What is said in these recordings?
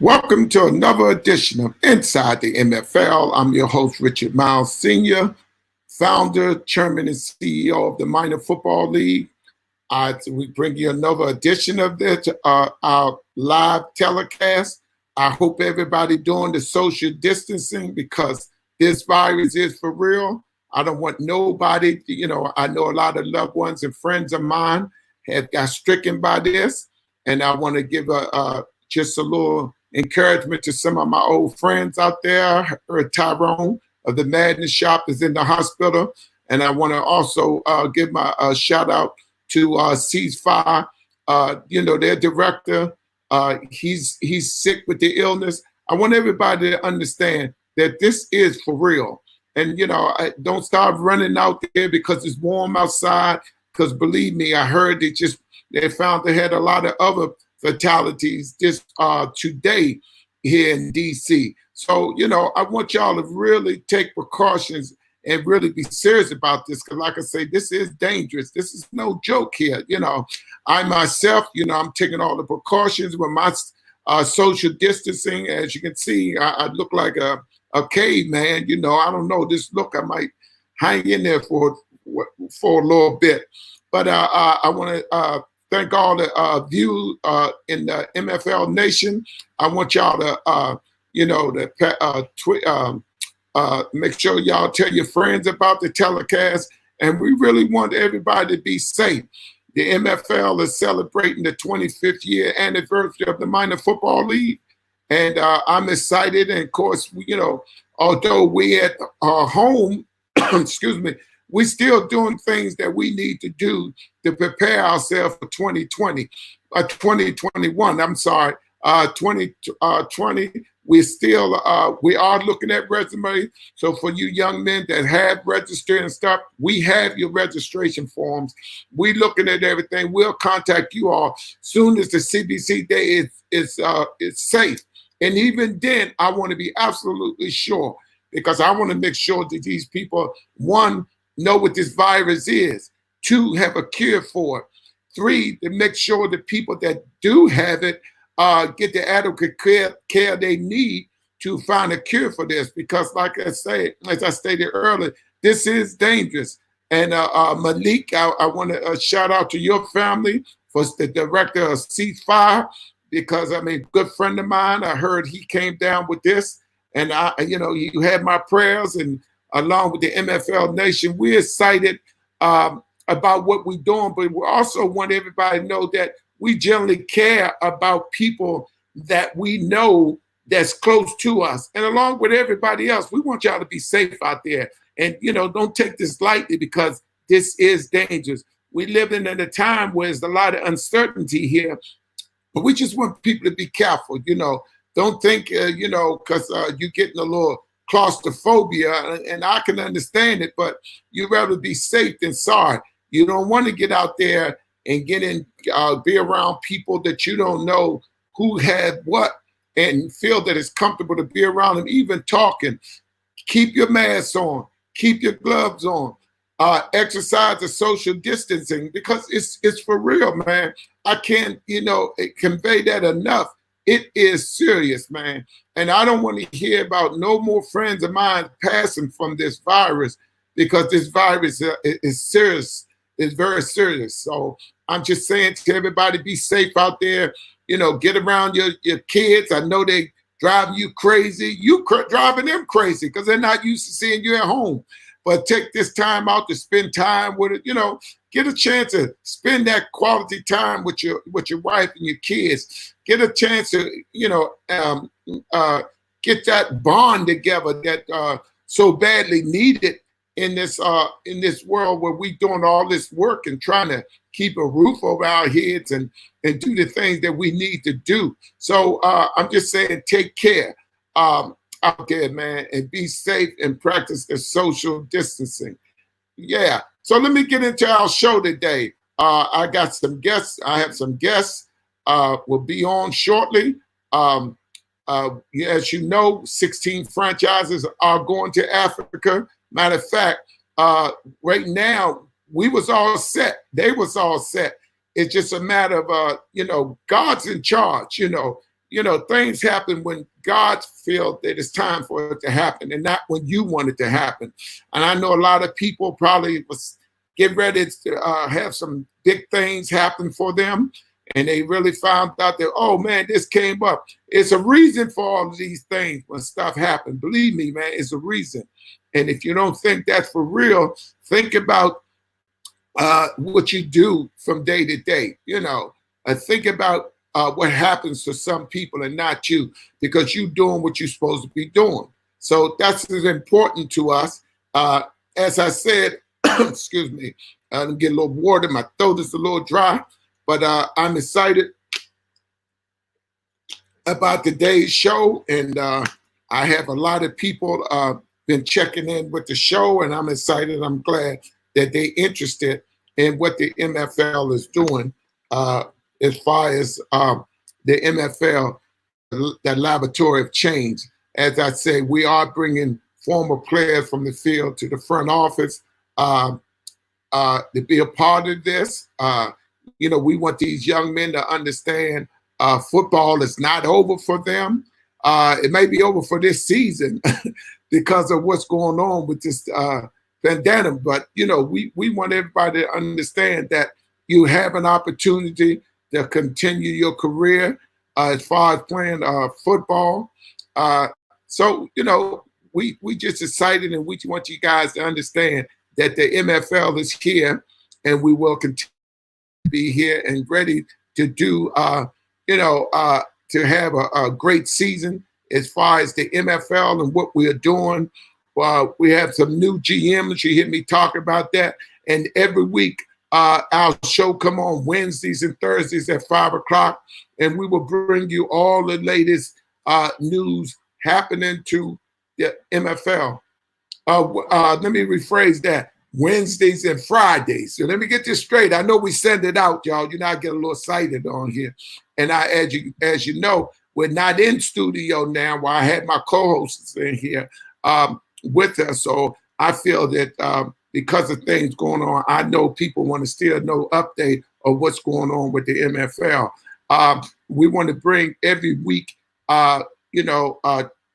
Welcome to another edition of Inside the MFL. I'm your host, Richard Myles Sr., founder, chairman, and CEO of the Minor Football League. We bring you another edition of this, our live telecast. I hope everybody doing the social distancing because this virus is for real. I don't want nobody, I know a lot of loved ones and friends of mine have got stricken by this. And I want to give just a little encouragement to some of my old friends out there. Tyrone of the Madness Shop is in the hospital. And I want to also give my shout out to Ceasefire, their director. He's sick with the illness. I want everybody to understand that this is for real. And, don't start running out there because it's warm outside. Because believe me, I heard they found they had a lot of other fatalities just today here in DC. So, I want y'all to really take precautions and really be serious about this. Because like I say, this is dangerous. This is no joke here. I myself, I'm taking all the precautions with my social distancing. As you can see, I look like a caveman. I don't know, this look, I might hang in there for a little bit. But I want to thank all the viewers in the MFL Nation. I want y'all to, make sure y'all tell your friends about the telecast. And we really want everybody to be safe. The MFL is celebrating the 25th year anniversary of the Minor Football League. And I'm excited. And of course, although we at home, excuse me, we're still doing things that we need to do to prepare ourselves for 2021. I'm sorry, 2020. We are looking at resumes. So for you young men that have registered and stuff, we have your registration forms. We're looking at everything. We'll contact you all soon as the CBC day is safe. And even then, I want to be absolutely sure, because I want to make sure that these people, one, know what this virus is, two, have a cure for it, three, to make sure the people that do have it get the adequate care they need to find a cure for this. Because like I say, as I stated earlier, this is dangerous. And Malik, I want to shout out to your family for the director of Ceasefire, because good friend of mine, I heard he came down with this, and you had my prayers, and along with the MFL Nation, we're excited about what we're doing, but we also want everybody to know that we generally care about people that we know that's close to us. And along with everybody else, we want y'all to be safe out there. And, don't take this lightly, because this is dangerous. We live in a time where there's a lot of uncertainty here, but we just want people to be careful. Don't think, because you're getting a little claustrophobia, and I can understand it, but you'd rather be safe than sorry. You don't want to get out there and be around people that you don't know who had what, and feel that it's comfortable to be around them, even talking. Keep your mask on, keep your gloves on, exercise the social distancing, because it's for real, man. I can't, convey that enough. It is serious, man. And I don't want to hear about no more friends of mine passing from this virus, because this virus is serious. It's very serious. So I'm just saying to everybody, be safe out there. Get around your kids. I know they driving you crazy. You driving them crazy because they're not used to seeing you at home. But take this time out to spend time with it. Get a chance to spend that quality time with your wife and your kids. Get a chance to, get that bond together that so badly needed in this world where we doing all this work and trying to keep a roof over our heads and do the things that we need to do. So I'm just saying, take care out there, man, and be safe and practice the social distancing. Yeah. So let me get into our show today. I got some guests. I have some guests will be on shortly. As you know, 16 franchises are going to Africa. Matter of fact, right now, we was all set. They was all set. It's just a matter of, God's in charge, things happen when God feels that it's time for it to happen and not when you want it to happen. And I know a lot of people probably was getting ready to have some big things happen for them. And they really found out that, oh man, this came up. It's a reason for all of these things when stuff happens. Believe me, man, it's a reason. And if you don't think that's for real, think about what you do from day to day. Think about what happens to some people and not you, because you're doing what you're supposed to be doing. So that's as important to us. As I said, excuse me, let me get a little water. My throat is a little dry, but I'm excited about today's show. And I have a lot of people been checking in with the show, and I'm excited. I'm glad that they're interested in what the MFL is doing as far as the MFL, the laboratory of change. As I say, we are bringing former players from the field to the front office to be a part of this. We want these young men to understand football is not over for them. It may be over for this season because of what's going on with this pandemic. But, we want everybody to understand that you have an opportunity to continue your career as far as playing football. So, we just excited, and we want you guys to understand that the MFL is here, and we will continue to be here and ready to do, to have a great season as far as the MFL and what we are doing. We have some new GMs. You hear me talk about that. And every week, our show come on Wednesdays and Thursdays at 5 o'clock, and we will bring you all the latest news happening to the MFL. Let me rephrase that. Wednesdays and Fridays. So let me get this straight. I know we send it out, y'all. I get a little excited on here. And as you know, we're not in studio now, where I had my co-hosts in here with us. So I feel that because of things going on, I know people want to still know update of what's going on with the MFL. We want to bring every week,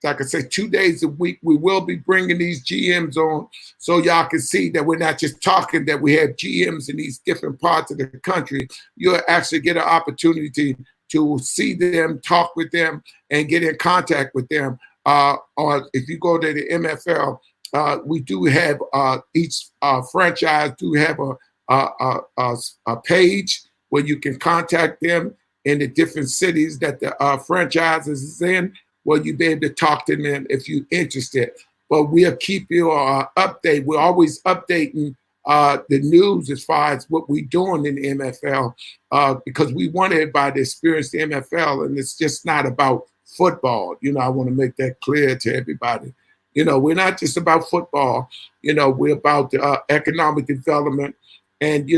like I said, 2 days a week, we will be bringing these GMs on so y'all can see that we're not just talking, that we have GMs in these different parts of the country. You'll actually get an opportunity to see them, talk with them, and get in contact with them. Or if you go to the MFL, we do have each franchise do have a page where you can contact them in the different cities that the franchises is in. Well, you'll be able to talk to them if you're interested. But we'll keep you updated. We're always updating the news as far as what we're doing in the MFL because we want everybody to experience the MFL, and it's just not about football. I want to make that clear to everybody. We're not just about football. We're about economic development and,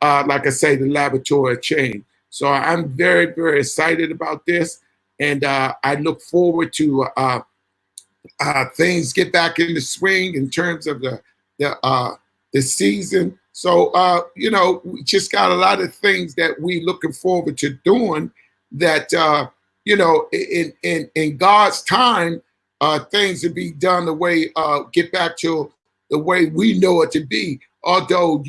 like I say, the laboratory of change. So I'm very, very excited about this. And I look forward to things get back in the swing in terms of the season. So, we just got a lot of things that we looking forward to doing that, in God's time, things will be done the way, get back to the way we know it to be. Although,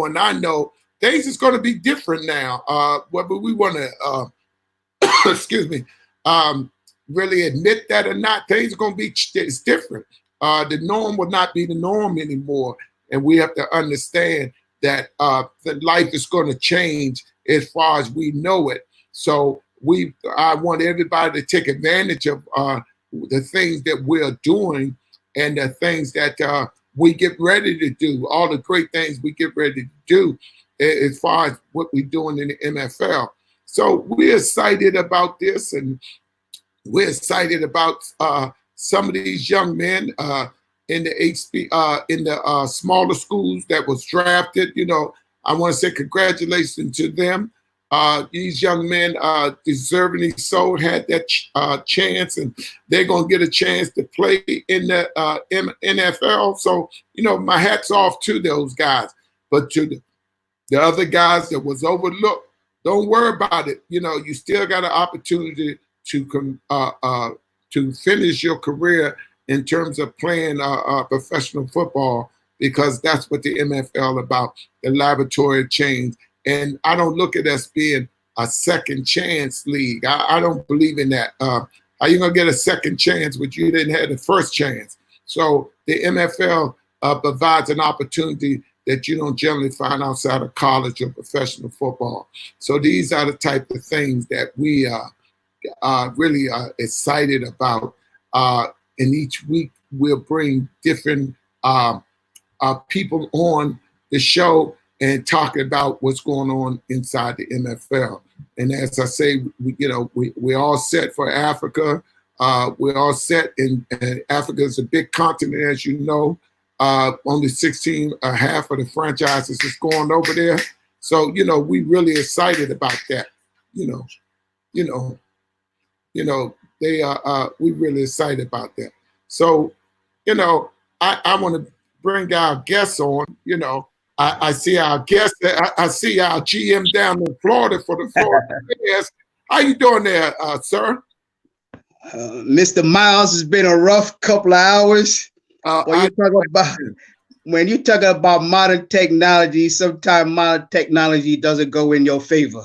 and I know things is going to be different now, whether we want to, excuse me, really admit that or not, things are going to be it's different. The norm will not be the norm anymore. And we have to understand that the life is going to change as far as we know it. So I want everybody to take advantage of the things that we're doing and the things that we get ready to do, all the great things we get ready to do as far as what we're doing in the MFL. So we're excited about this, and we're excited about some of these young men in the smaller schools that was drafted. I want to say congratulations to them. These young men, deservingly so, had that chance, and they're going to get a chance to play in the NFL. So, my hat's off to those guys. But to the other guys that was overlooked, don't worry about it. You still got an opportunity to finish your career in terms of playing professional football, because that's what the MFL about, the laboratory of change. And I don't look at us being a second chance league. I don't believe in that. How you gonna get a second chance when you didn't have the first chance? So the MFL provides an opportunity that you don't generally find outside of college or professional football. So these are the type of things that we really excited about. And each week we'll bring different people on the show and talking about what's going on inside the MFL. And as I say, we're all set for Africa. We're all set, and Africa is a big continent, as you know. Only 16, half of the franchises is going over there. So, we really excited about that. They are, we really excited about that. So, I want to bring our guests on. I see our guest. I see our GM down in Florida for the Florida Bears. How you doing there, sir? Mr. Myles, it's been a rough couple of hours. When you talk about modern technology, sometimes modern technology doesn't go in your favor.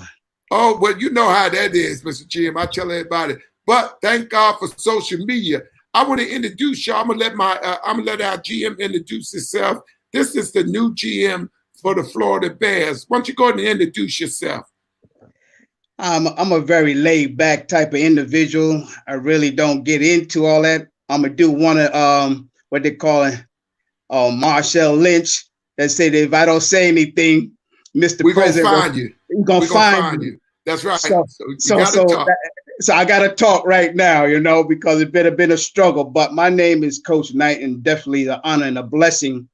Oh, well, you know how that is, Mr. GM. I tell everybody. But thank God for social media. I want to introduce y'all. I'm gonna let our GM introduce himself. This is the new GM for the Florida Bears. Why don't you go ahead and introduce yourself? I'm a very laid back type of individual. I really don't get into all that. I'm gonna do one of what they call it, Marshall Lynch. That say that if I don't say anything, Mr. President, we're gonna find you. That's right. So I gotta talk right now, because it's been a struggle. But my name is Coach Knight, and definitely the honor and a blessing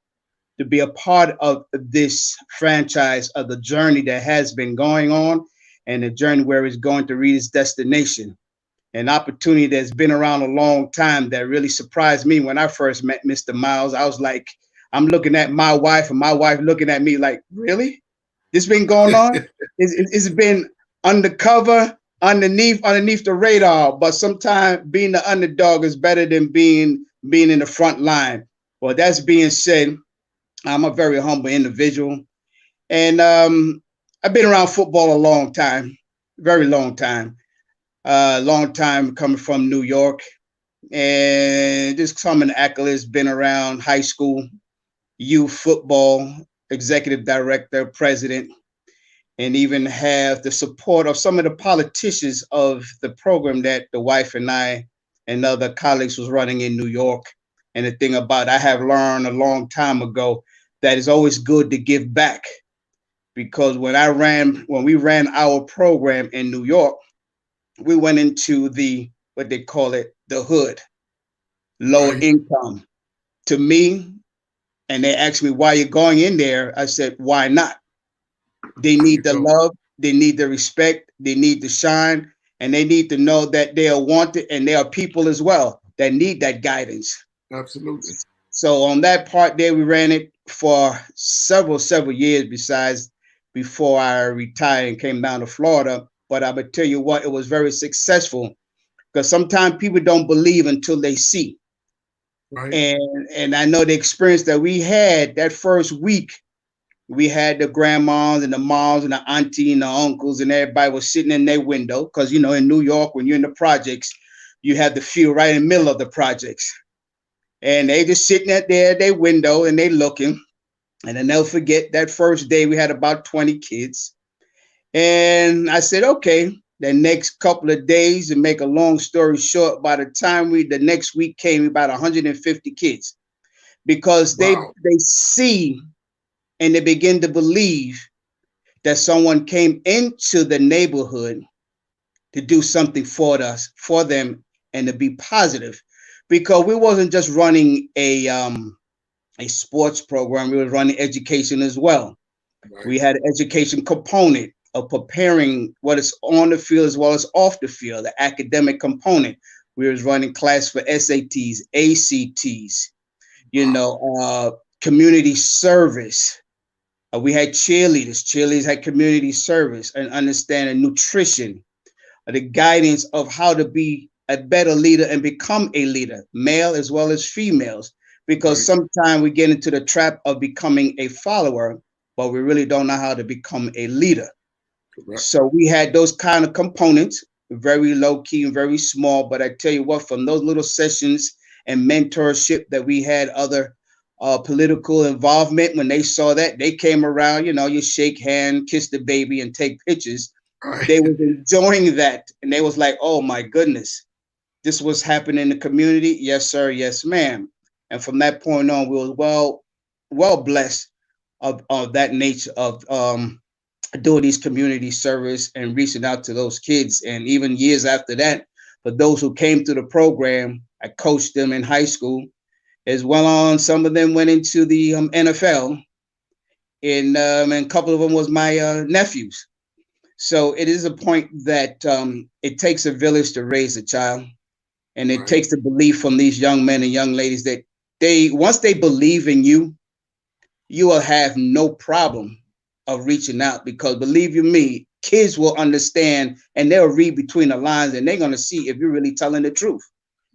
to be a part of this franchise, of the journey that has been going on, and the journey where it's going to reach its destination. An opportunity that's been around a long time that really surprised me when I first met Mr. Myles. I was like, I'm looking at my wife, and my wife looking at me like, really? This been going on? It's been undercover, underneath the radar. But sometimes being the underdog is better than being in the front line. Well, that's being said, I'm a very humble individual. And I've been around football a long time, very long time. Long time coming from New York. And just some of the accolades, been around high school, youth football, executive director, president, and even have the support of some of the politicians of the program that the wife and I and other colleagues was running in New York. And the thing about, I have learned a long time ago that it's always good to give back, because when we ran our program in New York, we went into what they call it, the hood, low income. To me, and they asked me, why you're going in there? I said, why not? They need the love, they need the respect, they need the shine, and they need to know that they are wanted, and they are people as well that need that guidance. Absolutely. So on that part there, we ran it for several years before I retired and came down to Florida. But I would tell you what, it was very successful, because sometimes people don't believe until they see. Right. And I know the experience that we had that first week. We had the grandmas and the moms and the auntie and the uncles, and everybody was sitting in their window, because in New York, when you're in the projects, you have the field right in the middle of the projects, and they just sitting at their window and they looking. And I never forget that first day we had about 20 kids. And I said, okay, the next couple of days, to make a long story short, by the time the next week came, about 150 kids, because they see and they begin to believe that someone came into the neighborhood to do something for them, and to be positive, because we wasn't just running a sports program, we were running education as well. Right. We had an education component of preparing what is on the field as well as off the field, the academic component. We was running class for SATs, ACTs, community service. We had cheerleaders. Cheerleaders had community service and understanding nutrition. the guidance of how to be a better leader and become a leader, male as well as females, because sometimes we get into the trap of becoming a follower, but we really don't know how to become a leader. Correct. So we had those kind of components, very low key and very small. But I tell you what, from those little sessions and mentorship that we had, other political involvement, when they saw that, they came around, you shake hand, kiss the baby, and take pictures. They was enjoying that. And they was like, oh my goodness, this was happening in the community. Yes, sir. Yes, ma'am. And from that point on, we was well blessed of that nature of doing these community service and reaching out to those kids. And even years after that, for those who came through the program, I coached them in high school as well on. Some of them went into the NFL, and a couple of them was my nephews. So it is a point that it takes a village to raise a child, and it takes the belief from these young men and young ladies that once they believe in you, you will have no problem of reaching out, because believe you me, kids will understand and they'll read between the lines, and they're going to see if you're really telling the truth.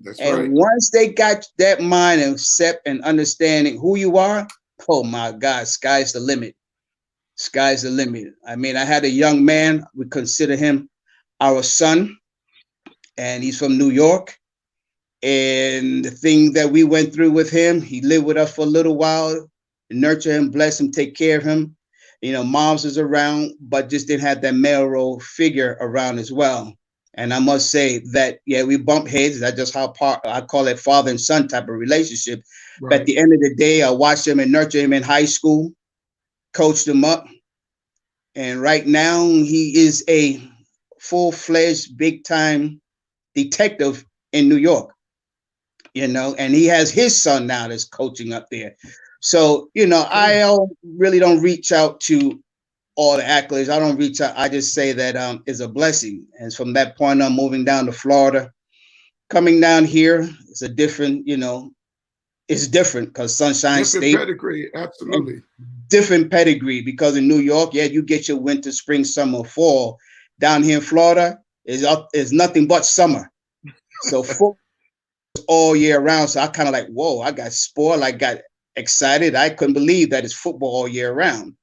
That's and right. Once they got that mind and set and understanding who you are, oh my God, sky's the limit. Sky's the limit. I mean, I had a young man, we consider him our son, and he's from New York. And the thing that we went through with him, he lived with us for a little while, nurture him, bless him, take care of him. Moms was around, but just didn't have that male role figure around as well. And I must say that, yeah, we bump heads. That's just how I call it father and son type of relationship. But at the end of the day, I watched him and nurture him in high school, coached him up. And right now he is a full-fledged, big-time detective in New York, and he has his son now that's coaching up there. So, I really don't reach out to all the accolades. I don't reach out. I just say that it's a blessing. And from that point on, moving down to Florida, coming down here, it's a different, it's different because Sunshine State. Different pedigree, absolutely. Different pedigree, because in New York, yeah, you get your winter, spring, summer, fall. Down here in Florida, is nothing but summer. So full all year round. So I kind of like, whoa, I got spoiled. I got excited. I couldn't believe that it's football all year round,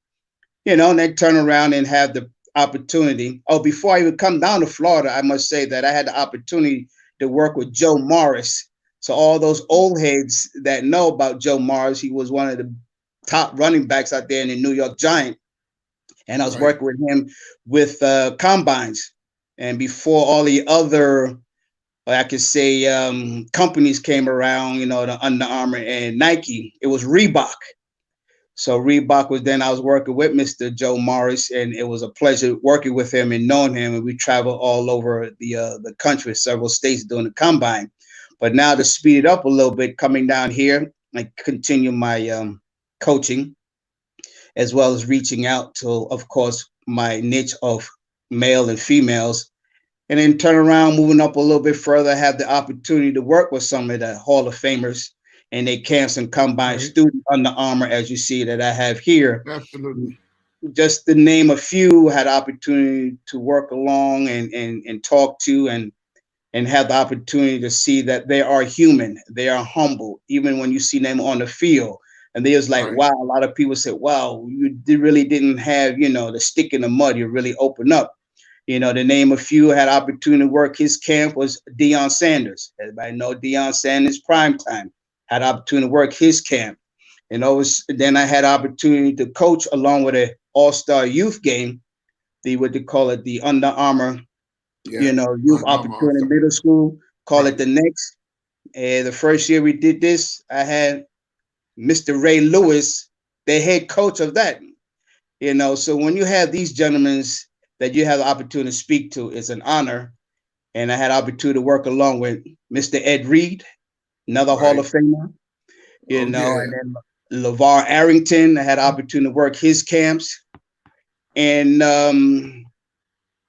and then turn around and have the opportunity. Oh, before I even come down to Florida, I must say that I had the opportunity to work with Joe Morris. So all those old heads that know about Joe Morris, he was one of the top running backs out there in the New York Giant. And I was working with him with combines. And before all the other, I could say, companies came around, the Under Armour and Nike, it was Reebok. So Reebok was then I was working with Mr. Joe Morris, and it was a pleasure working with him and knowing him. And we traveled all over the country, several states doing the combine. But now to speed it up a little bit, coming down here, I continue my coaching, as well as reaching out to, of course, my niche of male and females. And then turn around, moving up a little bit further, have the opportunity to work with some of the Hall of Famers and their camps and combine student Under Armour, as you see that I have here. Absolutely. Just to name a few, had opportunity to work along and talk to and have the opportunity to see that they are human, they are humble, even when you see them on the field. And they was like, wow, a lot of people said, wow, you really didn't have, the stick in the mud, you really open up. To name a few, had opportunity to work his camp was Deion Sanders. Everybody know Deion Sanders primetime. Had opportunity to work his camp. And then I had opportunity to coach along with an all-star youth game, what they call it, the Under Armour, youth opportunity middle school, call it the next. And the first year we did this, I had Mr. Ray Lewis, the head coach of that. So when you have these gentlemen that you have the opportunity to speak to, it's an honor. And I had opportunity to work along with Mr. Ed Reed, another Hall of Famer, and then LeVar Arrington. I had opportunity to work his camps, and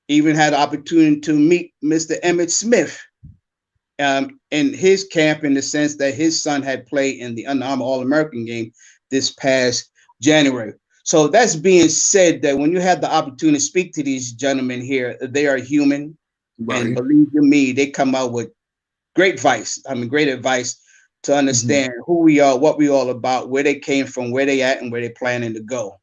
even had the opportunity to meet Mr. Emmitt Smith in his camp, in the sense that his son had played in the Under Armour All-American game this past January. So that's being said, that when you have the opportunity to speak to these gentlemen here, they are human, And Right. believe you me, they come out with great advice. I mean, great advice to understand who we are, what we all about, where they came from, where they at, and where they planning to go.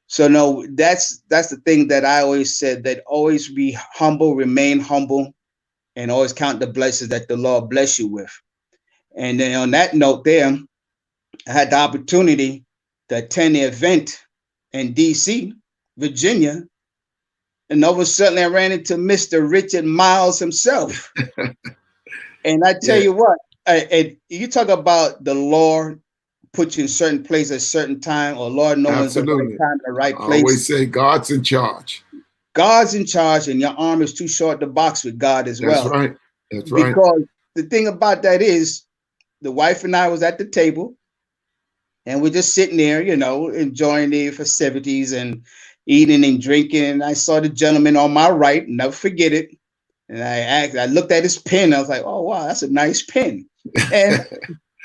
So no, that's the thing that I always said, that always be humble, remain humble, and always count the blessings that the Lord bless you with. And then on that note there, I had the opportunity to attend the event in DC, Virginia, and all of a sudden I ran into Mr. Richard Myles himself. And I tell Yeah. you what, you talk about the Lord put you in certain place at certain time, or Lord knowing the right Absolutely. time, the right I place. always say God's in charge. God's in charge, and your arm is too short to box with God as That's well. right. That's right. Because the thing about that is, the wife and I was at the table, and we're just sitting there, you know, enjoying the festivities and eating and drinking. And I saw the gentleman on my right, never forget it. And I looked at his pen. I was like, oh, wow, that's a nice pen. And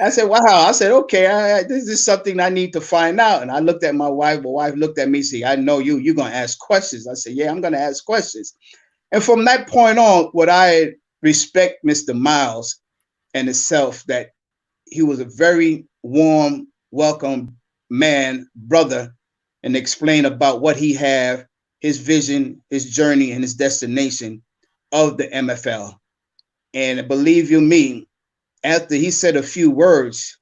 I said, wow. I said, okay, this is something I need to find out. And I looked at my wife. My wife looked at me and said, I know you're going to ask questions. I said, yeah, I'm going to ask questions. And from that point on, what I respect Mr. Myles and itself, that he was a very warm, welcome man, brother, and explain about what he have, his vision, his journey, and his destination of the MFL. And believe you me, after he said a few words,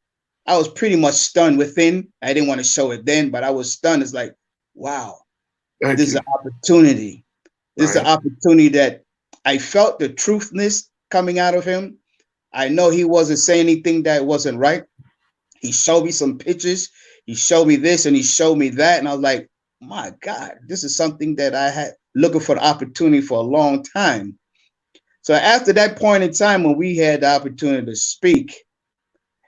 I was pretty much stunned within. I didn't want to show it then, but I was stunned. It's like, wow, Thank this is you. an opportunity. This is Right. an opportunity that I felt the truthness coming out of him. I know he wasn't saying anything that wasn't right. He showed me some pictures. He showed me this and he showed me that. And I was like, my God, this is something that I had looking for the opportunity for a long time. So after that point in time, when we had the opportunity to speak,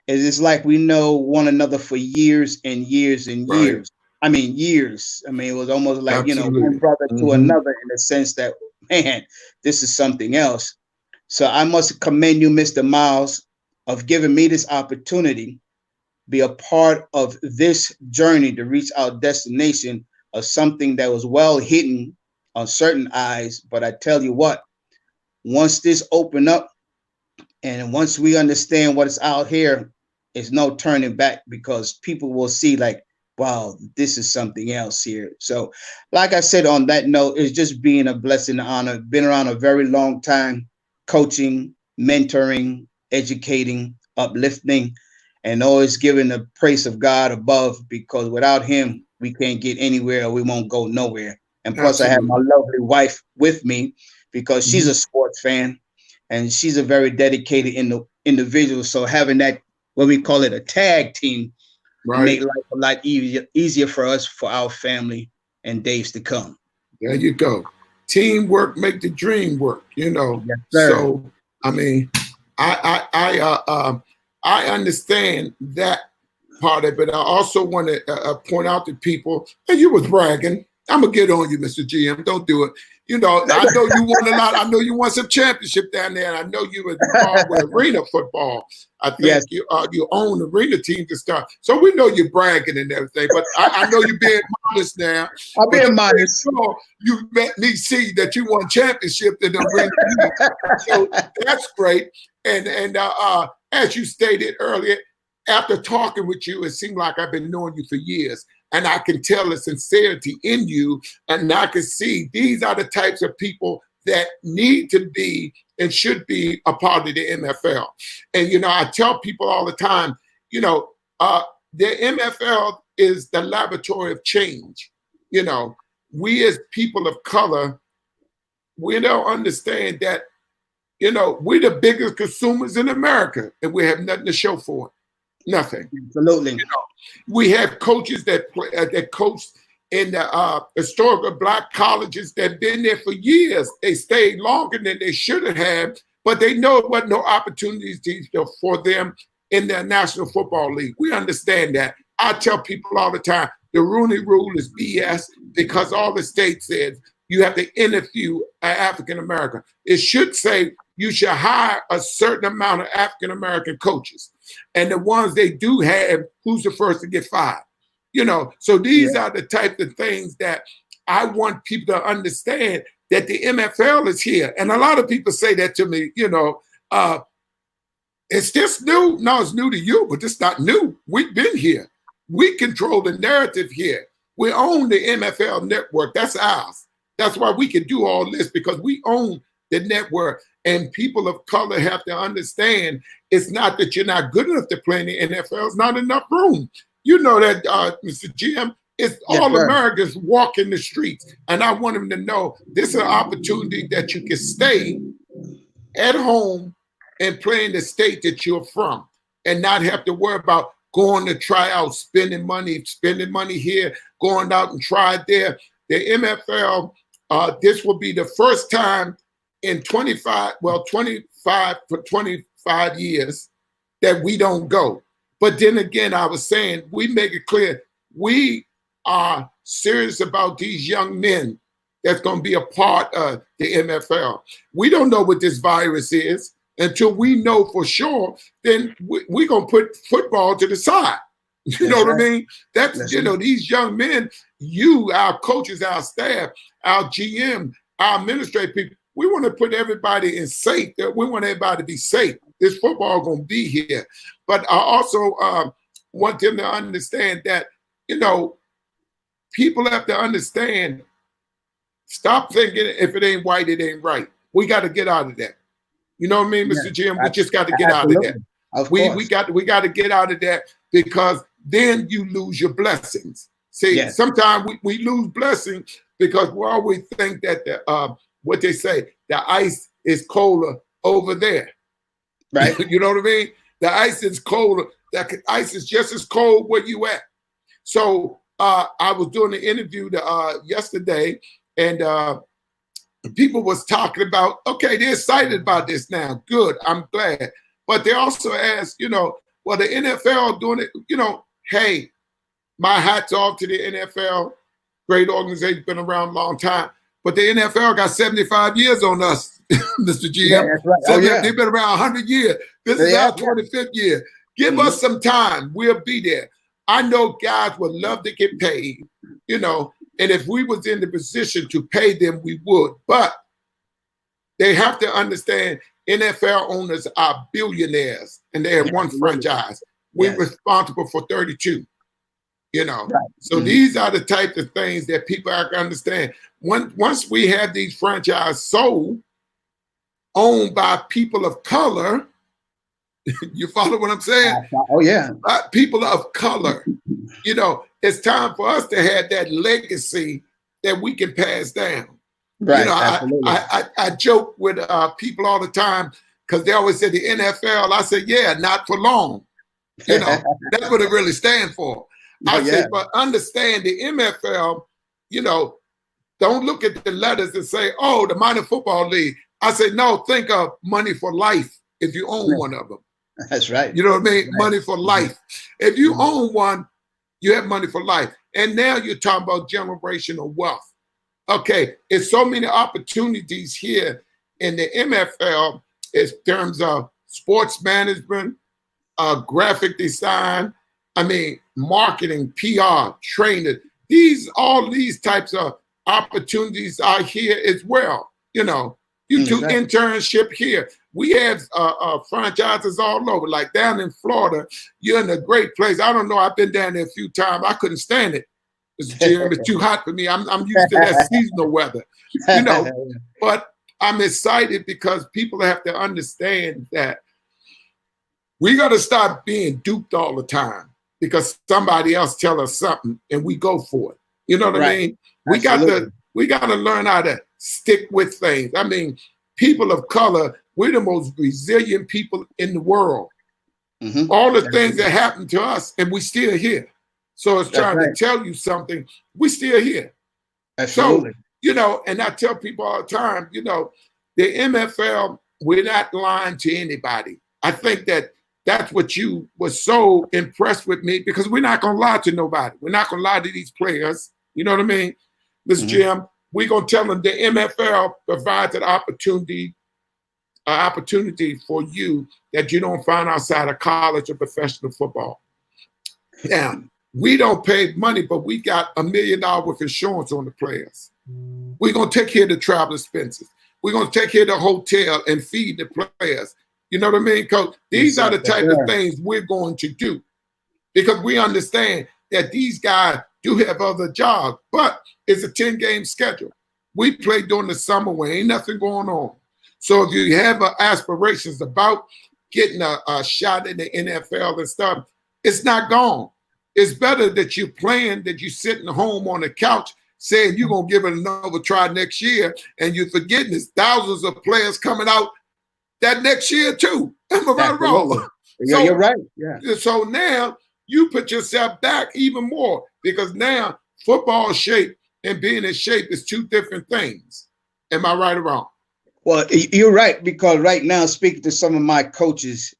it's like we know one another for years and years and Right. years. I mean, years. I mean, it was almost like, you know, one Absolutely. brother to another, in the sense that, man, this is something else. So I must commend you, Mr. Myles, of giving me this opportunity, be a part of this journey to reach our destination of something that was well hidden on certain eyes. But I tell you what, once this open up, and once we understand what is out here, it's no turning back, because people will see like, wow, this is something else here. So like I said, on that note, it's just being a blessing and honor. Been around a very long time, coaching, mentoring, educating, uplifting, and always giving the praise of God above, because without him, we can't get anywhere, or we won't go nowhere. And plus, I have my Absolutely. lovely wife with me, because she's a sports fan and she's a very dedicated individual. So having that, what we call it, a tag team, Right. make life a lot easier for us, for our family, and days to come. There you go. Teamwork make the dream work, you know. Yes, sir. So I mean, I understand that part of it. I also want to point out to people, and you was bragging. I'm gonna get on you, Mr. GM. Don't do it. You know, I know you won a lot. I know you won some championship down there, and I know you were involved with arena football. I think Yes. you own arena teams and stuff. So we know you're bragging and everything. But I know you're being modest now. I'm being modest. Sure, you let me see that you won championship in the arena. So that's great. And as you stated earlier, after talking with you, it seemed like I've been knowing you for years. And I can tell the sincerity in you. And I can see these are the types of people that need to be and should be a part of the MFL. And, you know, I tell people all the time, you know, the MFL is the laboratory of change. You know, we as people of color, we don't understand that, you know, we're the biggest consumers in America and we have nothing to show for it. Nothing. Absolutely. You know, we have coaches that play, that coach in the historical Black colleges that been there for years. They stayed longer than they should have, but they know it wasn't no opportunities for them in the National Football League. We understand that. I tell people all the time, the Rooney Rule is BS, because all the state said you have to interview an African American. It should say you should hire a certain amount of African American coaches. And the ones they do have, who's the first to get fired? You know, so these are the type of things that I want people to understand, that the MFL is here. And a lot of people say that to me, is this new? No, it's new to you, but it's not new. We've been here. We control the narrative here. We own the MFL network. That's ours. That's why we can do all this, because we own the network. And people of color have to understand it's not that you're not good enough to play in the NFL. It's not enough room. You know that, Mr. GM, it's all Americans walking the streets. And I want them to know this is an opportunity that you can stay at home and play in the state that you're from and not have to worry about going to try out, spending money here, going out and try it there. The MFL, this will be the first time in 25 years that we don't go. But then again, I was saying, we make it clear, we are serious about these young men that's going to be a part of the MFL. We don't know what this virus is. Until we know for sure, then we're going to put football to the side. You know what I mean? That's these young men, our coaches, our staff, our GM, our administrative people, we want to put everybody in safe. We want everybody to be safe. This football going to be here. But I also want them to understand that, people have to understand, stop thinking if it ain't white, it ain't right. We got to get out of that. You know what I mean, Mr. Jim? We just got to get out of that. We got to get out of that, because then you lose your blessings. See, sometimes we lose blessings because we always think that what they say, the ice is colder over there. Right. You know what I mean? The ice is colder. The ice is just as cold where you at. So I was doing an interview yesterday, and people was talking about, okay, they're excited about this now. Good, I'm glad. But they also asked, well, the NFL doing it, hey, my hat's off to the NFL. Great organization, been around a long time. But the NFL got 75 years on us, Mr. GM. Yeah, that's right. So they've been around 100 years. This is our 25th year. Give us some time. We'll be there. I know guys would love to get paid, and if we was in the position to pay them, we would. But they have to understand NFL owners are billionaires, and they have one franchise. We're responsible for 32, Right. So these are the types of things that people have to understand. Once we have these franchises sold, owned by people of color, you follow what I'm saying? Oh, yeah. People of color, it's time for us to have that legacy that we can pass down. Right. I joke with people all the time because they always say the NFL. I say, yeah, not for long. That's what it really stands for. I say, but understand the MFL, don't look at the letters and say, oh, the minor football league. I say, no, think of money for life if you own one of them. That's right. You know what I mean? Right. Money for life. If you own one, you have money for life. And now you're talking about generational wealth. Okay, it's so many opportunities here in the MFL in terms of sports management, graphic design, marketing, PR, training. All these types of opportunities are here as well. You do internship here. We have franchises all over, like down in Florida. You're in a great place. I don't know. I've been down there a few times. I couldn't stand it. Mr. Jim, it's too hot for me. I'm used to that seasonal weather, But I'm excited because people have to understand that we got to stop being duped all the time because somebody else tell us something and we go for it. You know what I mean? We got to learn how to stick with things. People of color, we're the most resilient people in the world. Mm-hmm. All the things that happened to us, and we still here. So it's trying to tell you something. We still here. Absolutely. So, and I tell people all the time, the MFL, we're not lying to anybody. I think that's what you were so impressed with me, because we're not going to lie to nobody. We're not going to lie to these players. You know what I mean? Mr. Jim, we're going to tell them the MFL provides an opportunity for you that you don't find outside of college or professional football. Now, we don't pay money, but we got $1 million with insurance on the players. We're going to take care of the travel expenses. We're going to take care of the hotel and feed the players. You know what I mean, Coach? These are the type of things we're going to do because we understand that these guys do have other jobs, but it's a 10-game schedule. We play during the summer when ain't nothing going on. So if you have aspirations about getting a shot in the NFL and stuff, it's not gone. It's better that you're playing, that you're sitting home on the couch saying you're going to give it another try next year, and you're forgetting there's thousands of players coming out that next year too. Am I right or wrong? Yeah, you're right. Yeah. So now you put yourself back even more because now football shape and being in shape is two different things. Am I right or wrong? Well, you're right, because right now, speaking to some of my coaches,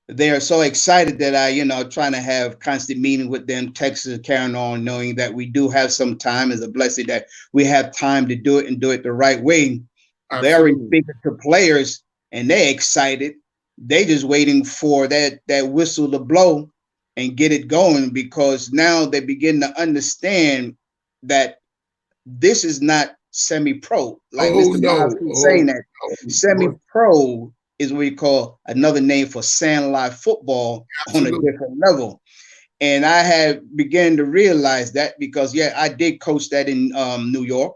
they are so excited that I, trying to have constant meeting with them, texting and carrying on, knowing that we do have some time. It's a blessing that we have time to do it and do it the right way. Absolutely. They're already speaking to players and they're excited. They just waiting for that whistle to blow and get it going, because now they begin to understand that this is not semi-pro. Like Mr. Myles keeps saying that. Semi-pro is what we call another name for sandlot football. Absolutely. On a different level. And I have begun to realize that because, I did coach that in New York,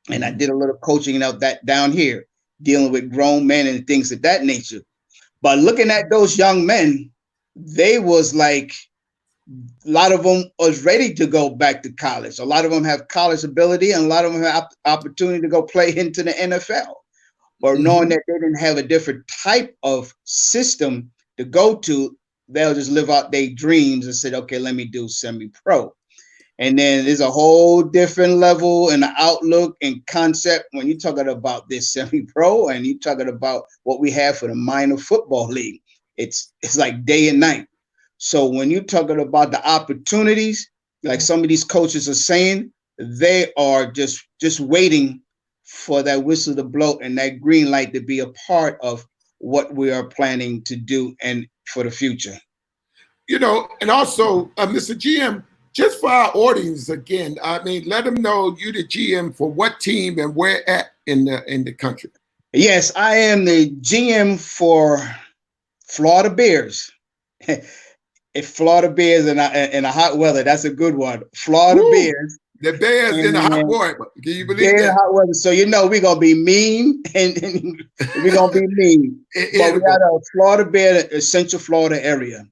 and I did a little coaching of that down here, dealing with grown men and things of that nature. But looking at those young men, they was like, a lot of them was ready to go back to college. A lot of them have college ability, and a lot of them have opportunity to go play into the NFL. Or knowing that they didn't have a different type of system to go to, they'll just live out their dreams and say, okay, let me do semi-pro. And then there's a whole different level and outlook and concept when you're talking about this semi-pro and you're talking about what we have for the minor football league. It's like day and night. So when you're talking about the opportunities, like some of these coaches are saying, they are just waiting for that whistle to blow and that green light to be a part of what we are planning to do and for the future. And also, Mr. GM, just for our audience again, I mean, let them know you the GM for what team and where at in the country. Yes, I am the GM for Florida Bears. If Florida Bears in a hot weather, that's a good one. Florida Bears. The Bears in the hot weather. Can you believe that? Hot weather. So we're gonna be mean, and we're gonna be mean. But we got a Florida Bear, Central Florida area,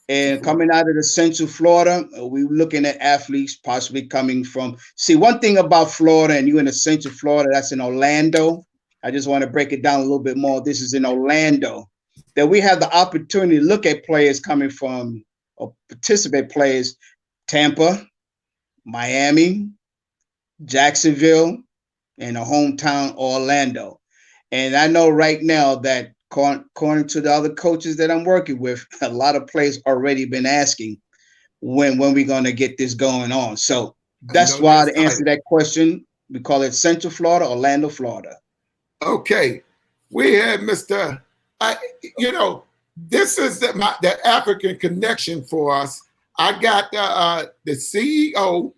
and coming out of the Central Florida, we're looking at athletes possibly coming from. See, one thing about Florida, and you in the Central Florida, that's in Orlando. I just want to break it down a little bit more. This is in Orlando, that we have the opportunity to look at players coming from or participate players, Tampa, Miami, Jacksonville, and a hometown Orlando. And I know right now that according to the other coaches that I'm working with, a lot of players already been asking when we're going to get this going on. So that's why to answer that question, we call it Central Florida, Orlando, Florida. Okay. We have Mr. This is the African connection for us. I got the CEO,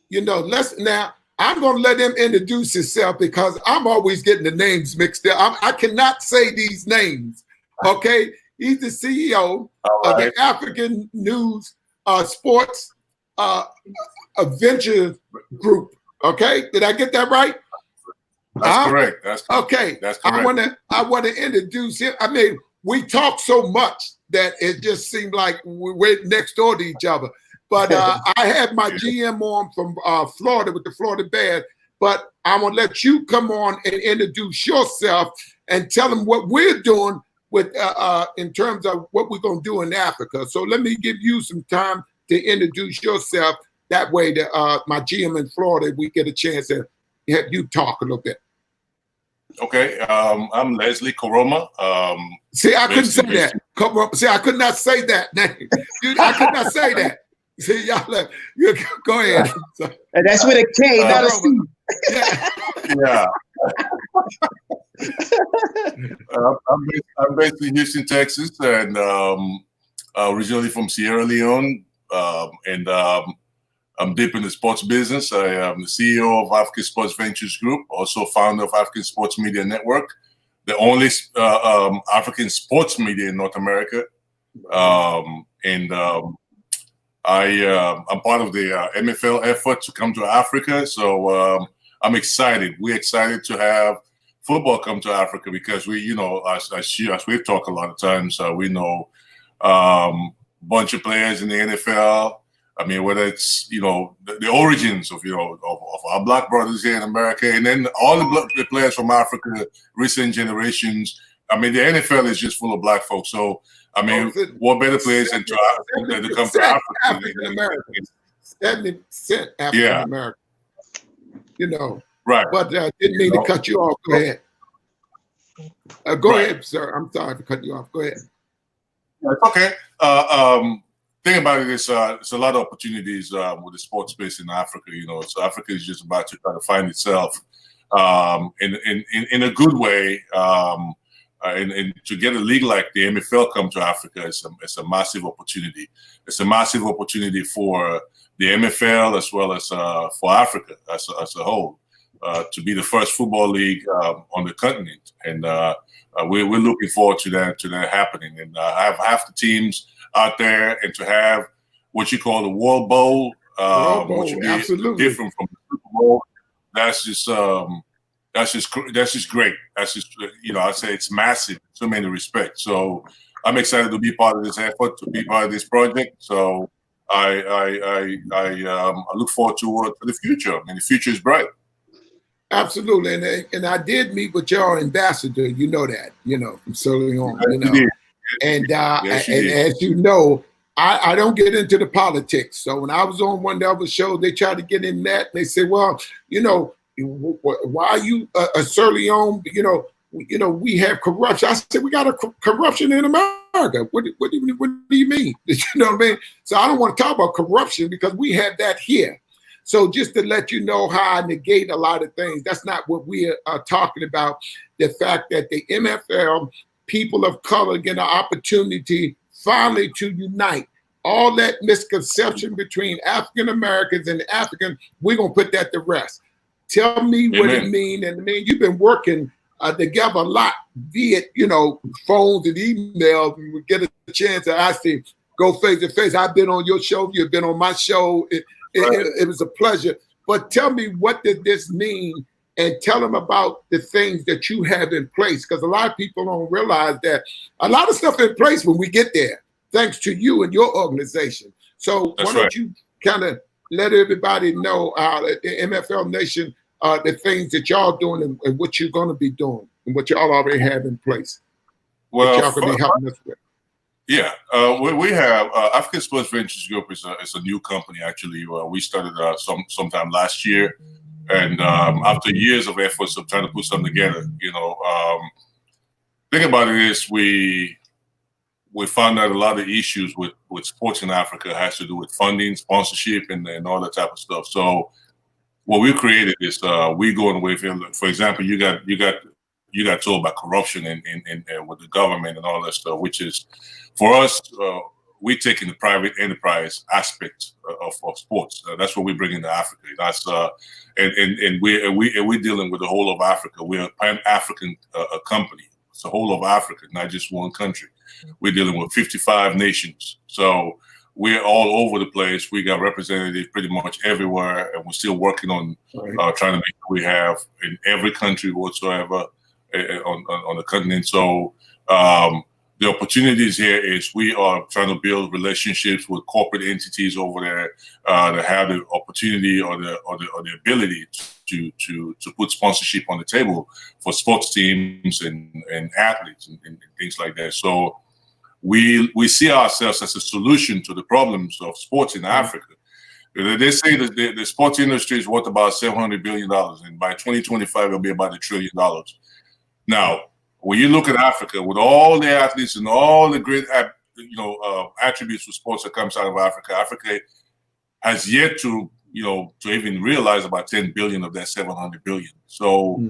now I'm going to let him introduce himself because I'm always getting the names mixed up. I cannot say these names, okay? He's the CEO of the African News Sports Adventure Group, okay? Did I get that right? That's correct. That's correct. Okay. That's correct. I want to introduce him. I mean, we talk so much that it just seemed like we're next door to each other. But I had my GM on from Florida with the Florida Bears. But I'm going to let you come on and introduce yourself and tell them what we're doing with in terms of what we're going to do in Africa. So let me give you some time to introduce yourself. That way, my GM in Florida, we get a chance to have you talk a little bit. Okay, I'm Lesley Koroma. See, I couldn't say that. See, I could not say that name. I could not say that. See, y'all, you go ahead. And that's with a K, not a C. Yeah. I'm based in Houston, Texas, and originally from Sierra Leone. I'm deep in the sports business. I am the CEO of African Sports Ventures Group, also founder of African Sports Media Network, the only African sports media in North America. I'm part of the MFL effort to come to Africa. So I'm excited. We're excited to have football come to Africa because we, you know, as we've talked a lot of times, we know bunch of players in the NFL. I mean, whether it's, you know, the origins of, you know, of our black brothers here in America, and then all the players from Africa, recent generations. I mean, the NFL is just full of black folks. So, I mean, what better players than to come to Africa? African Americans, 70% African American. You know, right? But didn't mean to cut you off. Go ahead. Go ahead, sir. I'm sorry for cutting you off. Go ahead. Okay. Thing about it is, it's a lot of opportunities with the sports space in Africa. You know, so Africa is just about to try to find itself in a good way. And to get a league like the MFL come to Africa, it's a massive opportunity. It's a massive opportunity for the MFL as well as for Africa as a whole, to be the first football league on the continent. And we're looking forward to that happening. And have half the teams out there, and to have what you call the World Bowl, which would be absolutely different from the Super Bowl. That's just great. That's just, you know, I say it's massive in so many respects. So I'm excited to be part of this effort, to be part of this project. So I look forward to the future. I mean, the future is bright. Absolutely, and I did meet with your ambassador. You know that, you know, from Sierra Leone. Yes, you know, you and yes, and as you know, I don't get into the politics. So when I was on one of the other shows, they tried to get in that. And they said, well, you know, why are you a Sierra Leone? You know, we have corruption. I said, we got a corruption in America. What do you mean? You know what I mean? So I don't want to talk about corruption because we have that here. So just to let you know how I negate a lot of things, that's not what we are talking about. The fact that the MFL, people of color, get an opportunity finally to unite. All that misconception between African Americans and African, we're going to put that to rest. Tell me what it means. And man, you've been working together a lot via, you know, phones and emails. And we get a chance to actually go face to face. I've been on your show. You've been on my show. It was a pleasure. But tell me, what did this mean? And tell them about the things that you have in place. Because a lot of people don't realize that a lot of stuff in place when we get there, thanks to you and your organization. So why don't you kind of let everybody know, the MFL Nation, the things that y'all doing and what you're going to be doing and what y'all already have in place. Well, y'all going to be helping us with. Yeah, we have African Sports Ventures Group is a new company. Actually, we started sometime last year, and after years of efforts of trying to put something together, you know, thing about it is we found out a lot of issues with sports in Africa has to do with funding, sponsorship, and all that type of stuff. So what we created is we go away from, for example, you got told about corruption in with the government and all that stuff, which is for us, we take in the private enterprise aspect of sports. That's what we bring into Africa. That's and we're dealing with the whole of Africa. We're a Pan-African company. It's the whole of Africa, not just one country. We're dealing with 55 nations. So we're all over the place. We got representatives pretty much everywhere, and we're still working on trying to make sure we have in every country whatsoever on the continent. So the opportunities here is we are trying to build relationships with corporate entities over there that have the opportunity or the ability to put sponsorship on the table for sports teams and athletes and things like that. So we see ourselves as a solution to the problems of sports in Africa. They say that the sports industry is worth about $700 billion, and by 2025 it'll be about $1 trillion. Now, when you look at Africa, with all the athletes and all the great, attributes for sports that comes out of Africa, Africa has yet to even realize about 10 billion of that 700 billion. So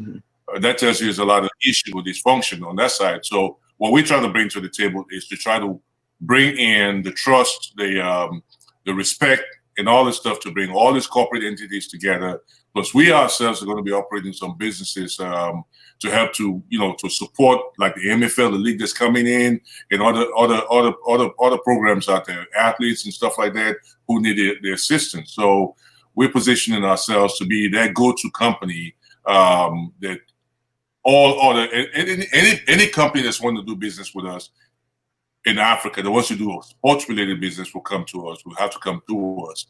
that tells you there's a lot of issue with dysfunction on that side. So what we're trying to bring to the table is to try to bring in the trust, the respect, and all this stuff to bring all these corporate entities together. Plus, we ourselves are going to be operating some businesses to help to to support like the MFL, the league that's coming in, and other programs out there, athletes and stuff like that who need the assistance. So we're positioning ourselves to be that go-to company that any company that's wanting to do business with us in Africa that wants to do a sports-related business will come to us. Will have to come to us.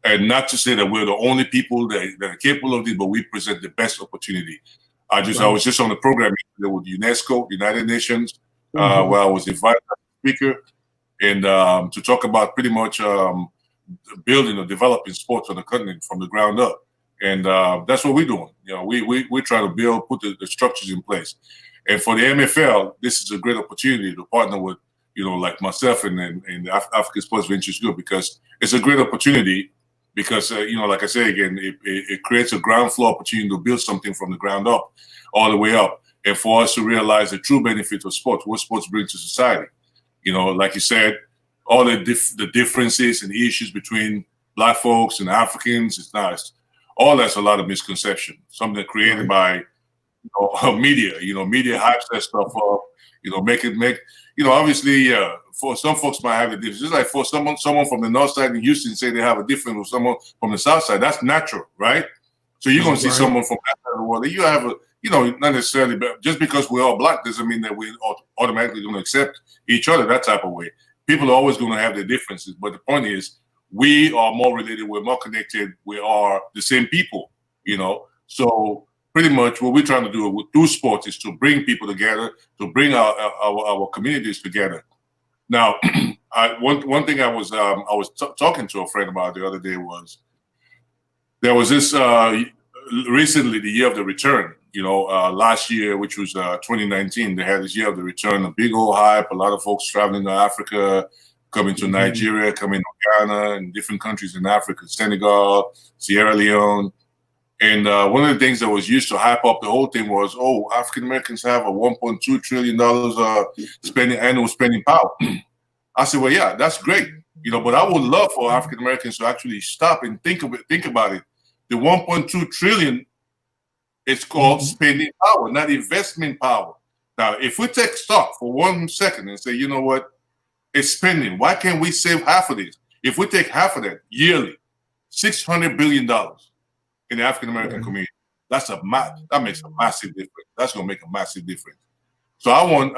And not to say that we're the only people that are capable of this, but we present the best opportunity. I was just on the program with UNESCO, United Nations, where I was invited as a speaker, and to talk about pretty much building or developing sports on the continent from the ground up. And that's what we're doing. We try to put the structures in place. And for the MFL, this is a great opportunity to partner with, like myself and the African Sports Ventures Group, because it's a great opportunity. Because, like I say again, it creates a ground floor opportunity to build something from the ground up, all the way up. And for us to realize the true benefit of sports, what sports bring to society. Like you said, all the differences and issues between Black folks and Africans, it's nice. All that's a lot of misconception. Something created by media. Media hypes that stuff up. Obviously, for some folks might have a difference. Just like for someone from the north side in Houston say they have a difference with someone from the south side. That's natural, right? So you're gonna see someone from that side of the world. You have not necessarily, but just because we're all Black doesn't mean that we're automatically gonna accept each other that type of way. People are always gonna have their differences, but the point is, we are more related, we're more connected, we are the same people, So pretty much what we're trying to do through sports is to bring people together, to bring our communities together. Now, one thing I was talking to a friend about the other day was there was this recently the year of the return. Last year, which was 2019, they had this year of the return, a big old hype. A lot of folks traveling to Africa, coming to Nigeria, coming to Ghana, and different countries in Africa, Senegal, Sierra Leone. And one of the things that was used to hype up the whole thing was, African Americans have a $1.2 trillion annual spending power. I said, well, yeah, that's great, but I would love for African Americans to actually stop and think about it. The 1.2 trillion is called spending power, not investment power. Now, if we take stock for 1 second and say, you know what, it's spending. Why can't we save half of this? If we take half of that yearly, $600 billion. In the African American community, that makes a massive difference. That's going to make a massive difference. So I want,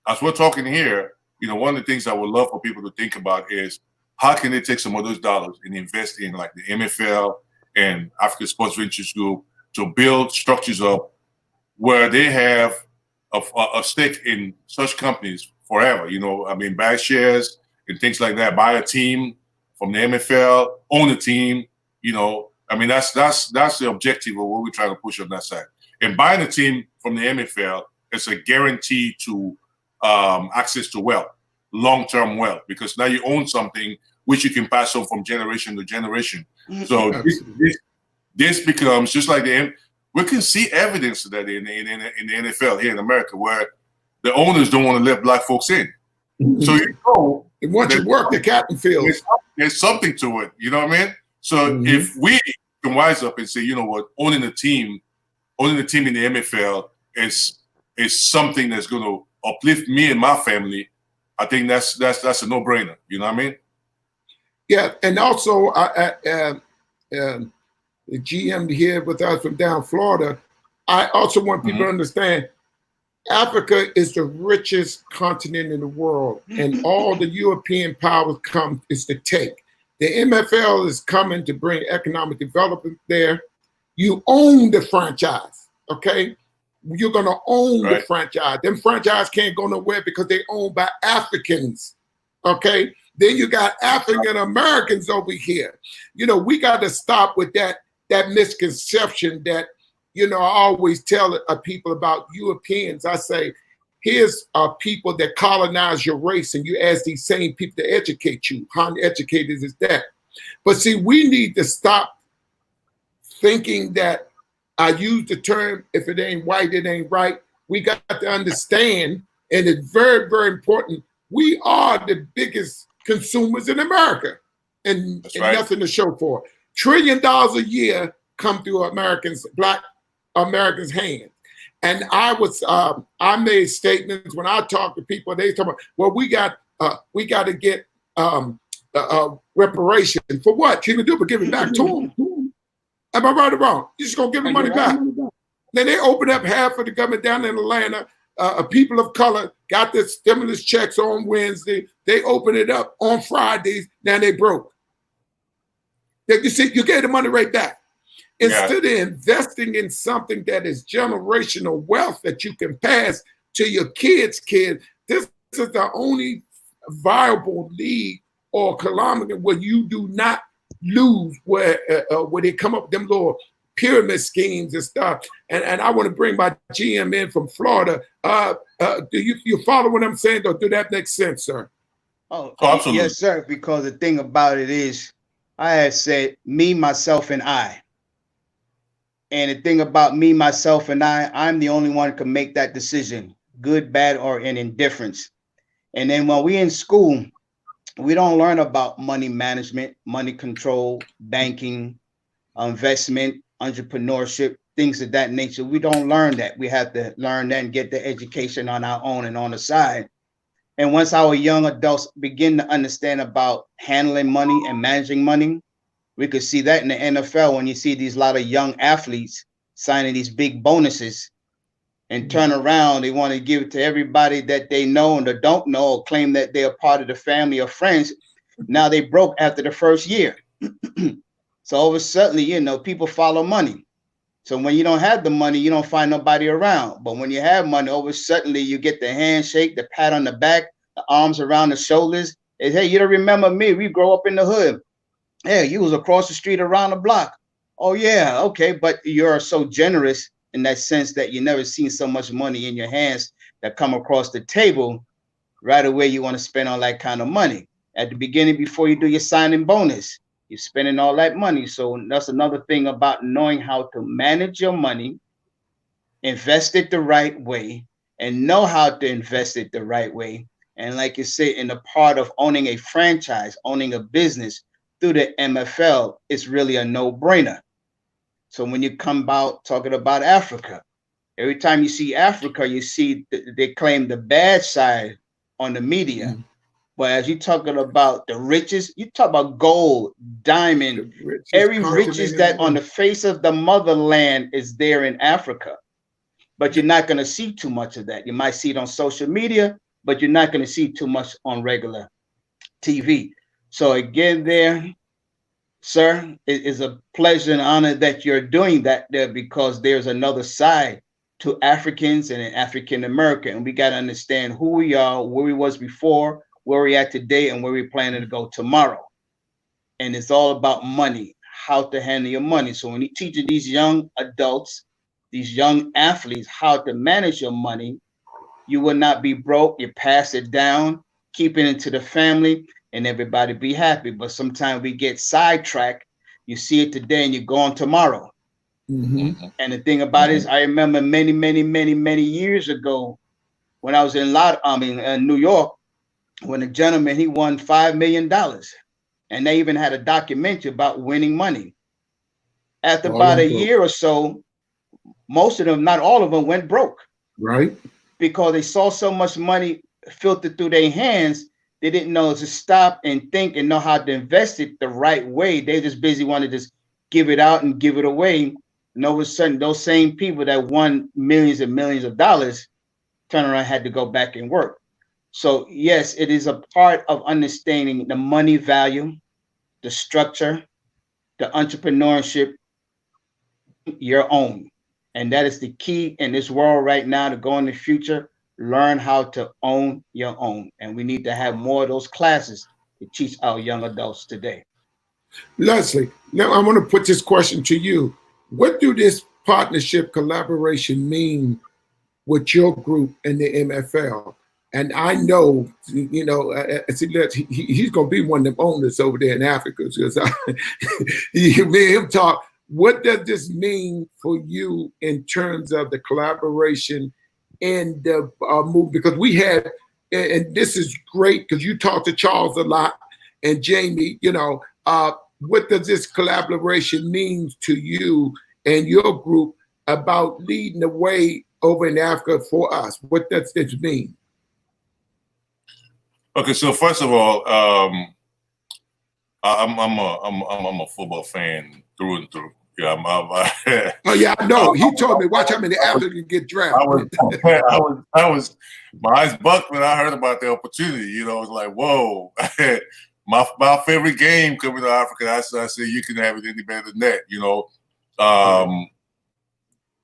as we're talking here, one of the things I would love for people to think about is how can they take some of those dollars and invest in like the MFL and African Sports Ventures Group to build structures up where they have a stake in such companies forever. Buy shares and things like that. Buy a team from the MFL, own a team. That's the objective of what we're trying to push on that side. And buying a team from the MFL is a guarantee to access to wealth, long-term wealth, because now you own something which you can pass on from generation to generation. So this becomes just like we can see evidence of that in the NFL here in America, where the owners don't want to let Black folks in. So once you work, the captain feels there's something to it. You know what I mean? So if we can wise up and say, you know what, owning the team in the MFL is something that's going to uplift me and my family, I think that's a no-brainer. You know what I mean? Yeah, and also the GM here with us from down Florida, I also want people to understand Africa is the richest continent in the world, and all the European powers is to take. The MFL is coming to bring economic development there. You own the franchise, okay? You're going to own the franchise. Them franchise can't go nowhere because they're owned by Africans, okay? Then you got African Americans over here. We got to stop with that misconception that, I always tell people about Europeans. I say, here's people that colonize your race, and you ask these same people to educate you. How educated is that? But see, we need to stop thinking that I use the term, if it ain't white, it ain't right. We got to understand, and it's very, very important, we are the biggest consumers in America. and right. nothing to show for it. $1 trillion a year come through Black Americans' hands. And I made statements when I talk to people. They talk about, well, we got to get reparation for what? You can do, but give it back to them. Am I right or wrong? You're just gonna give them money back. Then they open up half of the government down in Atlanta. People of color got the stimulus checks on Wednesday. They open it up on Fridays. Now they broke. You see, you gave the money right back. Instead of investing in something that is generational wealth that you can pass to your kids' kids, this is the only viable league or kilometer where you do not lose, where they come up with them little pyramid schemes and stuff. And I want to bring my GM in from Florida. Do you follow what I'm saying? Or do that make sense, sir? Oh, absolutely. Yes, sir. Because the thing about it is, I had said me, myself, and I. And the thing about me, myself, and I'm the only one who can make that decision, good, bad, or in indifference. And then when we in school, we don't learn about money management, money control, banking, investment, entrepreneurship, things of that nature. We don't learn that. We have to learn that and get the education on our own and on the side. And once our young adults begin to understand about handling money and managing money, we could see that in the NFL when you see these lot of young athletes signing these big bonuses and turn around, they want to give it to everybody that they know and that don't know, or claim that they're part of the family or friends. Now they broke after the first year. So all of a sudden, people follow money. So when you don't have the money, you don't find nobody around. But when you have money, all of a sudden you get the handshake, the pat on the back, the arms around the shoulders. And, hey, you don't remember me? We grow up in the hood. Hey, you was across the street around the block. Oh, yeah, okay. But you're so generous in that sense that you never seen so much money in your hands that come across the table. Right away, you want to spend all that kind of money. At the beginning, before you do your signing bonus, you're spending all that money. So that's another thing about knowing how to manage your money, invest it the right way, and know how to invest it the right way. And like you say, in the part of owning a franchise, owning a business through the MFL, it's really a no-brainer. So when you come about talking about Africa, every time you see Africa, you see they claim the bad side on the media. But as you're talking about the riches, you talk about gold, diamond, every riches that on the face of the motherland is there in Africa. But you're not going to see too much of that. You might see it on social media, but you're not going to see too much on regular TV. So again, there, sir, it is a pleasure and honor that you're doing that there, because there's another side to Africans and African American. And we got to understand who we are, where we was before, where we're at today, and where we're planning to go tomorrow. And it's all about money, how to handle your money. So when you're teaching these young adults, these young athletes, how to manage your money, you will not be broke. You pass it down, keep it into the family, and everybody be happy. But sometimes we get sidetracked. You see it today and you're gone tomorrow. And the thing about it is, I remember many years ago when I was in New York, when a gentleman, he won $5 million. And they even had a documentary about winning money. After about a year or so, most of them, not all of them, went broke. Right. Because they saw so much money filter through their hands, they didn't know to stop and think and know how to invest it the right way. They just busy wanting to just give it out and give it away. And all of a sudden, those same people that won millions and millions of dollars turn around, had to go back and work. So yes, it is a part of understanding the money value, the structure, the entrepreneurship, your own. And that is the key in this world right now to go in the future. Learn how to own your own. And we need to have more of those classes to teach our young adults today. Leslie, now I want to put this question to you. What do this partnership collaboration mean with your group and the MFL? And I know, he's going to be one of them owners over there in Africa. Because me and him talk. What does this mean for you in terms of the collaboration and the move? Because we had, and this is great because you talk to Charles a lot and Jamie, what does this collaboration mean to you and your group about leading the way over in Africa for us? What does this mean? Okay, so first of all, I'm a football fan through and through. Yeah, oh yeah, I know. He told me, watch how many Africans get drafted. I was, my eyes bucked when I heard about the opportunity. You know, it's like, whoa. my favorite game coming to Africa. I said, you can have it any better than that. You know,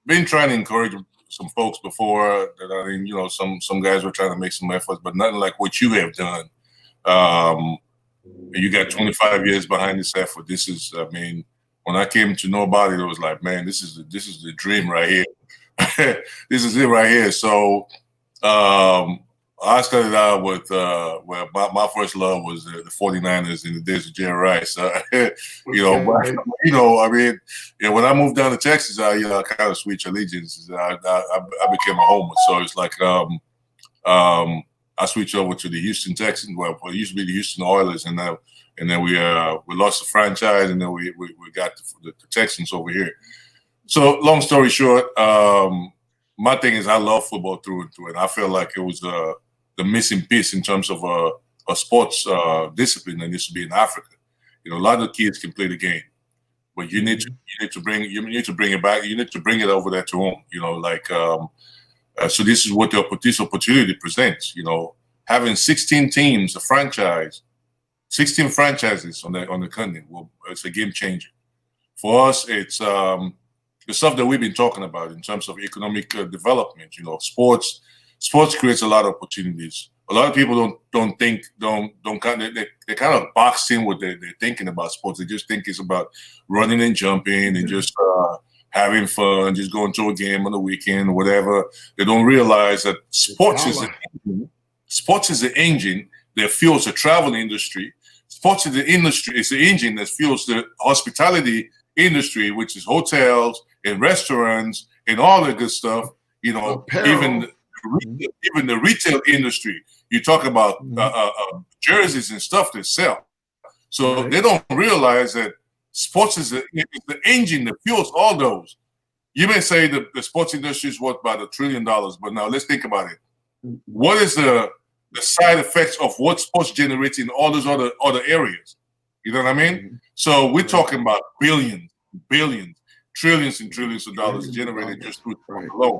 been trying to encourage some folks before that. I mean, you know, some guys were trying to make some efforts, but nothing like what you have done. You got 25 years behind this effort. This is, I mean, when I came to know about it, it was like, man, this is the dream right here. This is it right here. So I started out with well, my first love was the 49ers in the days of Jerry Rice. You know, but, you know, I mean, yeah, when I moved down to Texas, I kind of switched allegiances. I became a homer. So it's like I switched over to the Houston Texans. Well, it used to be the Houston Oilers, and then we lost the franchise, and then we got the Texans over here. So long story short, my thing is I love football through and through, and I feel like it was the missing piece in terms of a sports discipline that needs to be in Africa. You know, a lot of kids can play the game, but you need to bring it back. You need to bring it over there to home. You know, like so this is what this opportunity presents. You know, having 16 teams, a franchise. 16 franchises on the continent. Well, it's a game changer. For us, it's the stuff that we've been talking about in terms of economic development. You know, sports creates a lot of opportunities. A lot of people don't kind of box in what they're thinking about sports. They just think it's about running and jumping and just having fun, just going to a game on the weekend or whatever. They don't realize that sports is the engine that fuels the travel industry. Sports is the industry. It's the engine that fuels the hospitality industry, which is hotels and restaurants and all that good stuff. You know, even the retail industry. You talk about jerseys and stuff that sell. So they don't realize that sports is the engine that fuels all those. You may say that the sports industry is worth about $1 trillion, but now let's think about it. What is the side effects of what sports generates in all those other areas? You know what I mean? So we're talking about billions, trillions and trillions of dollars generated just through sport alone.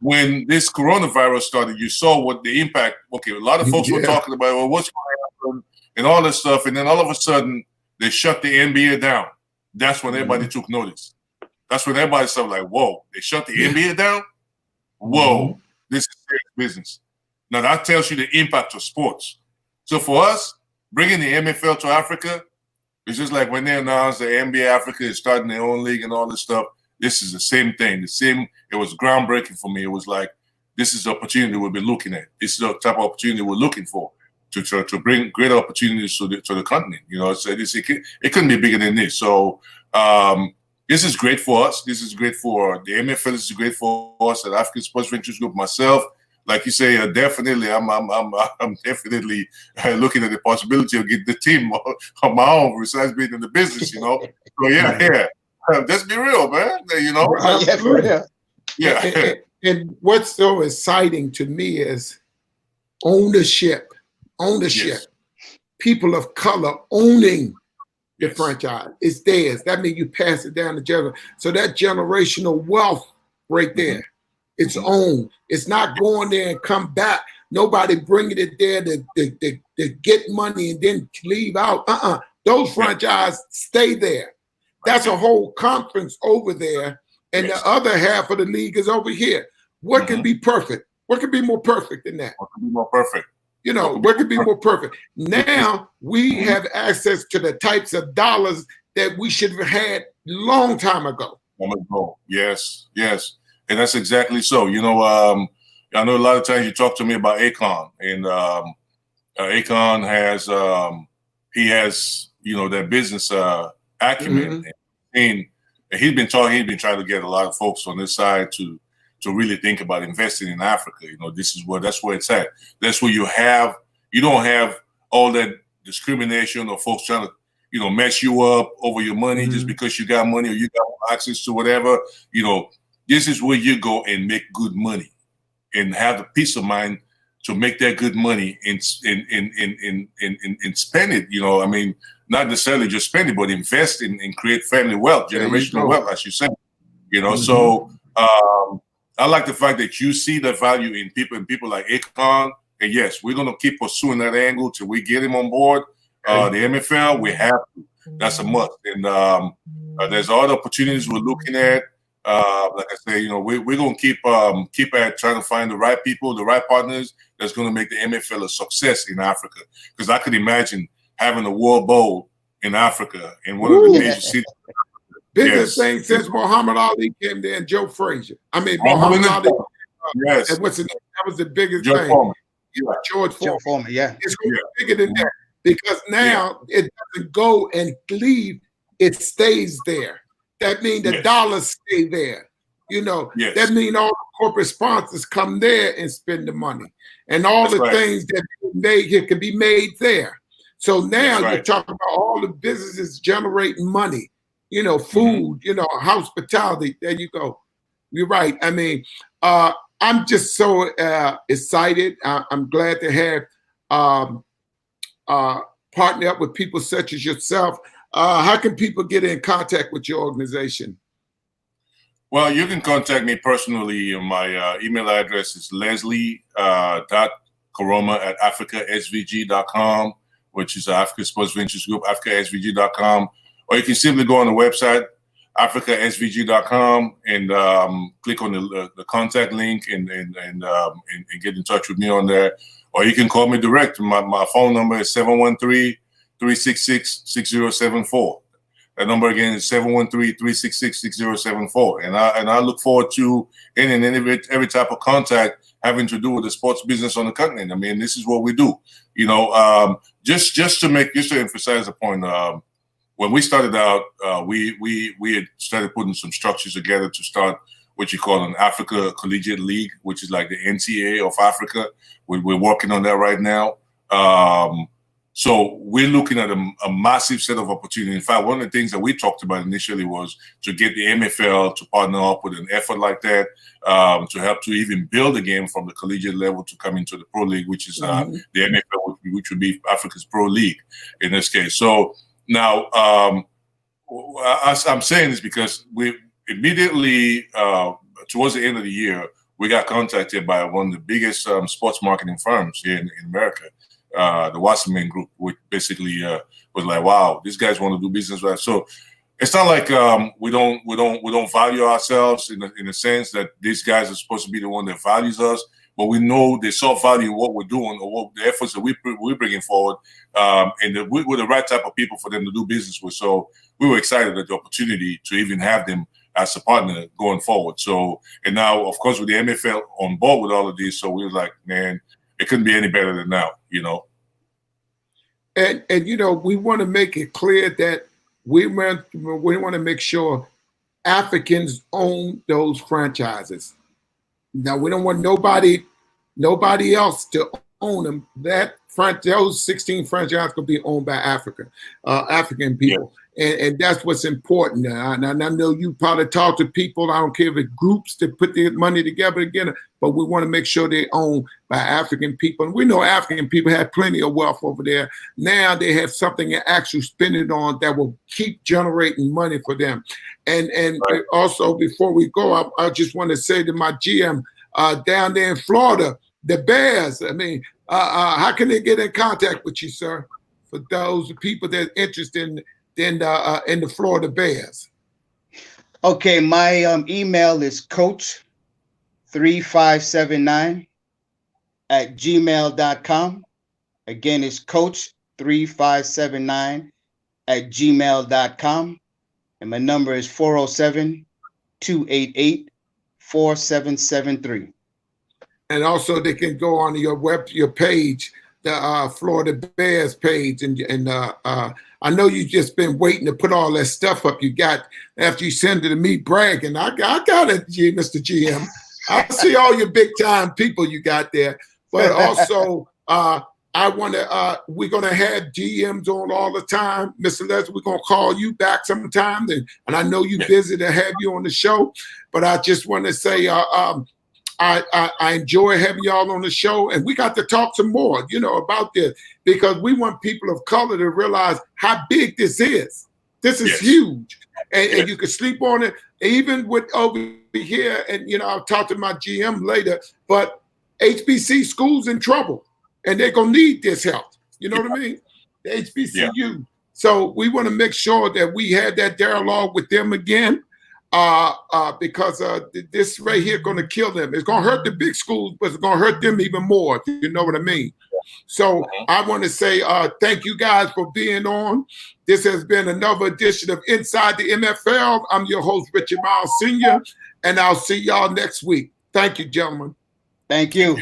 When this coronavirus started, you saw what the impact. Okay, a lot of folks were talking about, well, what's going to happen and all this stuff, and then all of a sudden they shut the NBA down. That's when everybody took notice. That's when everybody started like, whoa, they shut the NBA down? Whoa, this is serious business. Now that tells you the impact of sports. So for us, bringing the MFL to Africa, it's just like when they announced the NBA Africa is starting their own league and all this stuff. This is the same thing. It was groundbreaking for me. It was like, this is the opportunity we've been looking at. This is the type of opportunity we're looking for to bring greater opportunities to the continent. You know, so it couldn't be bigger than this. So this is great for us. This is great for the MFL. This is great for us at African Sports Ventures Group. Myself, like you say, definitely, I'm definitely looking at the possibility of getting the team on my own, besides being in the business. You know, so yeah. Let's be real, man. You know, yeah, for real. Yeah. And what's so exciting to me is ownership. Yes. People of color owning the franchise. It's theirs. That means you pass it down to generation. So that generational wealth right there, it's owned. It's not going there and come back. Nobody bringing it there to get money and then leave out. Those franchises stay there. That's a whole conference over there, and the other half of the league is over here. What can be perfect? What could be more perfect than that? What could be more perfect? You know, what could be more perfect? Now we have access to the types of dollars that we should have had long time ago. Yes, and that's exactly so. You know, I know a lot of times you talk to me about Akon, and Akon has he has that business acumen, and he's been trying to get a lot of folks on this side to really think about investing in Africa. You know, that's where it's at. That's where you don't have all that discrimination or folks trying to, mess you up over your money just because you got money or you got access to whatever. This is where you go and make good money and have the peace of mind to make that good money and spend it. I mean, not necessarily just spend it, but invest and create family wealth, generational wealth, as you said. So I like the fact that you see the value in people like Akon. And yes, we're going to keep pursuing that angle till we get him on board. The MFL, we have to. That's a must. And there's other opportunities we're looking at. Like I say, we're going to keep at trying to find the right people, the right partners that's going to make the MFL a success in Africa. Because I could imagine having a World Bowl in Africa in one of the major cities. Biggest thing since Muhammad Ali came there and Joe Frazier. I mean, Muhammad Ali. Yes. And what's the name? That was the biggest George thing. Foreman. George Foreman. Yeah. It's going to be bigger than that because now it doesn't go and leave. It stays there. That means the dollars stay there. That means all the corporate sponsors come there and spend the money. And all the things that can be made there. So now you're talking about all the businesses generating money. Food, hospitality. There you go. You're right. I mean, I'm just so excited. I'm glad to have partner up with people such as yourself. How can people get in contact with your organization? Well, you can contact me personally. My email address is leslie.koroma@africasvg.com, which is Africa Sports Ventures Group, africasvg.com. Or you can simply go on the website, africasvg.com, and click on the contact link and get in touch with me on there. Or you can call me direct. My phone number is 713-366-6074. That number again is 713-366-6074. And I look forward to any and every type of contact having to do with the sports business on the continent. I mean, this is what we do. Just to emphasize the point. When we started out, we had started putting some structures together to start what you call an Africa Collegiate League, which is like the NCAA of Africa. We're working on that right now. So we're looking at a massive set of opportunities. In fact, one of the things that we talked about initially was to get the MFL to partner up with an effort like that, to help to even build a game from the collegiate level to come into the pro league, which is the MFL, which would be Africa's pro league in this case. So now, I'm saying this because we immediately, towards the end of the year, we got contacted by one of the biggest sports marketing firms here in America, the Wasserman Group, which basically was like, wow, these guys want to do business with us. So it's not like we don't value ourselves in the sense that these guys are supposed to be the one that values us. But we know they saw value in what we're doing or what the efforts that we're bringing forward, and that we're the right type of people for them to do business with. So we were excited at the opportunity to even have them as a partner going forward. So, and now, of course, with the MFL on board with all of these, so we were like, man, it couldn't be any better than now, And we want to make it clear that we want to make sure Africans own those franchises. Now, we don't want nobody else to own them. Those 16 franchises will be owned by African people. Yeah. And that's what's important. And I know you probably talk to people, I don't care if it's groups that put their money together again, but we want to make sure they're owned by African people. And we know African people have plenty of wealth over there. Now they have something to actually spend it on that will keep generating money for them. And also, before we go, I just want to say to my GM down there in Florida, the Bears, I mean, how can they get in contact with you, sir? For those people that are interested in the Florida Bears. Okay, my email is coach3579@gmail.com. Again, it's coach3579@gmail.com. And my number is 407-288-4773. And also they can go on your page, the Florida Bears page, and I know you just been waiting to put all that stuff up you got after you send it to me bragging. I got it, Mr. GM. I see all your big time people you got there, but also we're going to have GMs on all the time. Mr. Leslie, we're going to call you back sometime. And I know you're busy to have you on the show, but I just want to say I enjoy having y'all on the show. And we got to talk some more, about this, because we want people of color to realize how big this is. This is huge. And you can sleep on it, even with over here. And, I'll talk to my GM later, but HBC schools in trouble. And they're going to need this help. You know what I mean? The HBCU. Yeah. So we want to make sure that we have that dialogue with them again, because this right here going to kill them. It's going to hurt the big schools, but it's going to hurt them even more. You know what I mean? So I want to say thank you guys for being on. This has been another edition of Inside the MFL. I'm your host, Richard Myles Sr., and I'll see y'all next week. Thank you, gentlemen. Thank you.